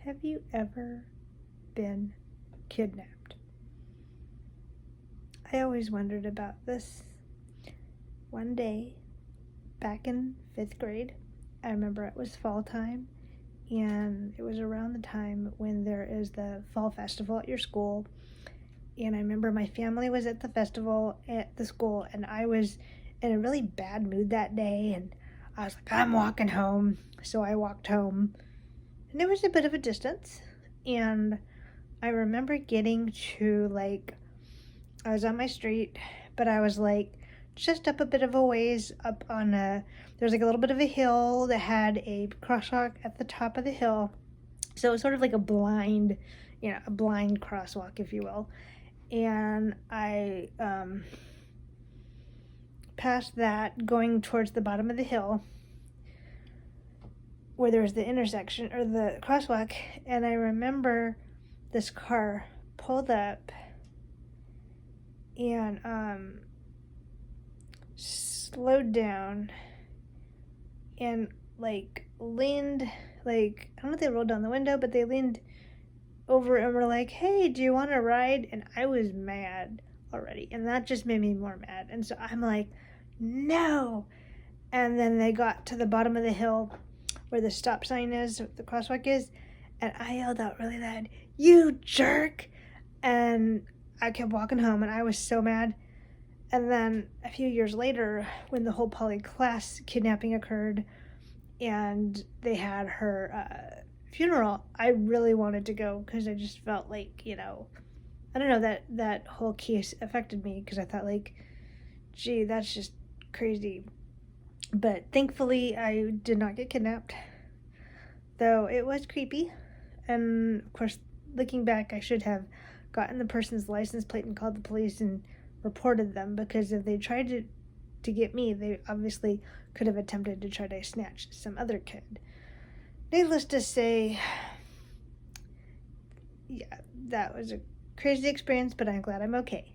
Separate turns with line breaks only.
Have you ever been kidnapped? I always wondered about this. One day, back in 5th grade, I remember it was fall time, and it was around the time when there is the fall festival at your school. And I remember my family was at the festival at the school, and I was in a really bad mood that day, and I was like, I'm walking home. So I walked home, and it was a bit of a distance. And I remember getting to, I was on my street, but I was just up a bit of a ways up on there's a little bit of a hill that had a crosswalk at the top of the hill. So it was sort of like a blind crosswalk, if you will. And I passed that going towards the bottom of the hill where there was the intersection or the crosswalk. And I remember this car pulled up and slowed down and leaned, I don't know if they rolled down the window, but they leaned over and were like, hey, do you want to ride? And I was mad already, and that just made me more mad. And so I'm like, no. And then they got to the bottom of the hill where the stop sign is, the crosswalk is, and I yelled out really loud, you jerk. And I kept walking home, and I was so mad. And then a few years later, when the whole Polly Klaas kidnapping occurred and they had her funeral, I really wanted to go because I just felt like, I don't know, that whole case affected me because I thought gee, that's just crazy. But thankfully, I did not get kidnapped, though it was creepy. And of course, looking back, I should have gotten the person's license plate and called the police and reported them, because if they tried to get me, they obviously could have attempted to try to snatch some other kid. Needless to say, yeah, that was a crazy experience, but I'm glad I'm okay.